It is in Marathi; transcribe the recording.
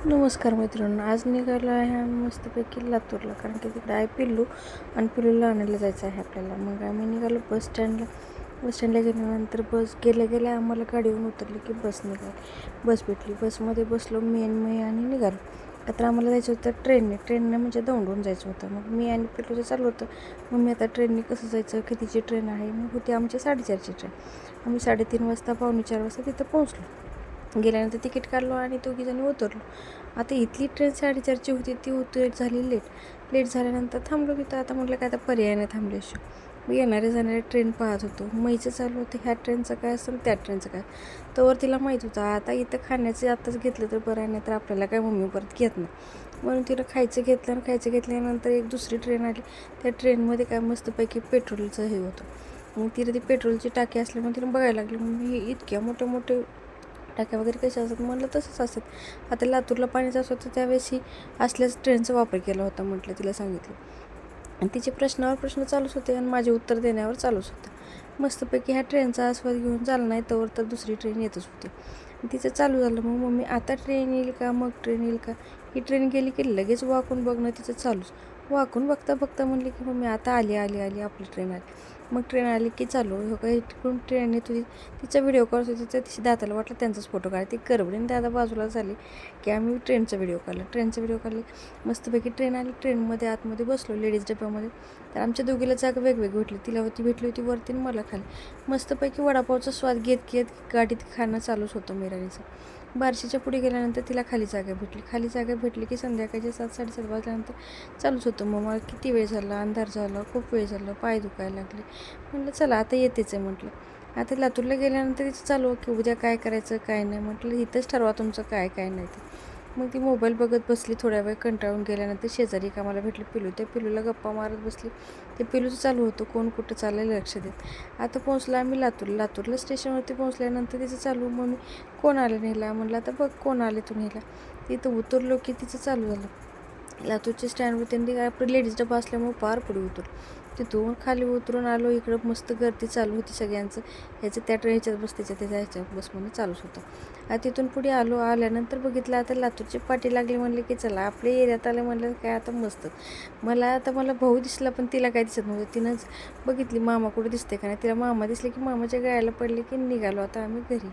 नमस्कार मित्रांनो, आज निघालो आहे आम्ही मस्तपैकी लातूरला, कारण की तिकडे आहे पिल्लू आणि पिल्लूला आणायला जायचं आहे आपल्याला. मग आम्ही निघालो बस स्टँडला गेल्यानंतर बस गेल्या आम्हाला गाडीवरून उतरली की बस निघाली. बस भेटली, बसमध्ये बसलो मी आणि निघालो. तर आम्हाला जायचं होतं ट्रेनने म्हणजे दौंडून जायचं होतं. मग मी आणि पिल्लूचं चालू होतं. मग मी आता ट्रेनने कसं जायचं, कितीची ट्रेन आहे. मग होती आमची 4:30ची ट्रेन. आम्ही 3:30 वाजता 4:45 तिथं पोहोचलो. गेल्यानंतर तिकीट काढलो आणि दोघीजणी उतरलो. आता इथली ट्रेन 4:30ची होती, ती झाली लेट झाल्यानंतर थांबलो तिथं. आता म्हटलं काय, आता पर्याय नाही थांबल्याशिवाय. मग येणारे जाणारे ट्रेन पाहत होतो. मैचं चालू होतं, ह्या ट्रेनचं काय असेल त्या ट्रेनचं काय. तोवर तिला माहीत होतं आता इथं खाण्याचं आताच घेतलं तर बरं आहे, नाही तर आपल्याला काय मम्मी परत घेत नाही. म्हणून तिला खायचं घेतलं आणि खायचं घेतल्यानंतर एक दुसरी ट्रेन आली. त्या ट्रेनमध्ये काय मस्तपैकी पेट्रोलचं हे होतं. मग तिला ती पेट्रोलची टाकी असल्यामुळे तिला बघायला लागली. मग हे इतक्या मोठे टाक्या वगैरे कशा असतात म्हटलं, तसंच असतात. आता लातूरला पाणीच असं होतं, त्यावेळेस असल्याच ट्रेनचा वापर केला होता म्हटलं, तिला सांगितलं. आणि तिचे प्रश्नावर प्रश्न चालूच होते आणि माझे उत्तर देण्यावर चालूच होतं. मस्तपैकी ह्या ट्रेनचा आस्वाद घेऊन झाला नाही तोवर तर दुसरी ट्रेन येतच होती. तिचं चालू झालं. मग मम्मी आता ट्रेन येईल का, मग ट्रेन येईल का. ही ट्रेन गेली की लगेच वाकून बघणं तिचं चालूच. वाकून बघता म्हणली की मम्मी आता आली आपली ट्रेन आली. मग ट्रेन आली की चालू हो का, इकडून ट्रेन येत होती. तिचा व्हिडिओ कॉल होती, तर तिच्या दादाला वाटलं त्यांचाच फोटो काढ. ती करवडीने दादा बाजूला झाली की आम्ही ट्रेनचा व्हिडिओ काढले. मस्तपैकी ट्रेन आली. ट्रेनमध्ये आतमध्ये बसलो लेडीज डब्यामध्ये. तर आमच्या दोघीला जागा वेगवेगळी भेटली. तिला भेटली होती वरती आणि मला खाली. मस्तपैकी वडापावचा स्वाद घेत गाडीत खाणं चालूच होतं मिराणीचं. बार्शीच्या पुढे गेल्यानंतर तिला खाली जागा भेटली की संध्याकाळचे 7-7:30 वाजल्यानंतर चालूच होतं. मग मला किती वेळ झाला, अंधार झाला, खूप वेळ झाला, पाय दुखायला लागले. म्हटलं चला आता येतेच आहे म्हटलं. आता लातूरला गेल्यानंतर तिचं चालू की उद्या काय करायचं काय नाही. म्हटलं इथंच ठरवा तुमचं काय नाही ते. मग ती मोबाईल बघत बसली. थोड्या वेळ कंटाळून गेल्यानंतर शेजारी कामाला भेटलं पिलू. त्या पिलूला गप्पा मारत बसली. ते पिलूचं चालू होतं कोण कुठं चाललं लक्ष देत. आता पोहोचलो आम्ही लातूरला स्टेशनवरती पोहोचल्यानंतर तिचं चालू. मग मी कोण आलं न्यायला म्हटलं, आता बघ कोण आले तू न्यायला. तिथं उतरलो की तिचं चालू झालं. लातूरच्या स्टँडवर त्यांनी आपली लेडीज डबा असल्यामुळे पार पुढे तिथून खाली उतरून आलो. इकडं मस्त गर्दी चालू होती सगळ्यांचं. ह्याचं त्या ह्याच्यात बस त्याच्या ह्याच्या बसमध्ये चालूच होतं. आता तिथून पुढे आल्यानंतर बघितलं आता लातूरची पाठी लागली. म्हणले की चला आपल्या एरियात आलं. म्हणलं काय आता मस्त. मला भाऊ दिसला पण तिला काय दिसत नव्हतं. तिनंच बघितली मामा कुठे दिसते का नाही. तिला मामा दिसले की मामाच्या गायला पडले की निघालो आता आम्ही घरी.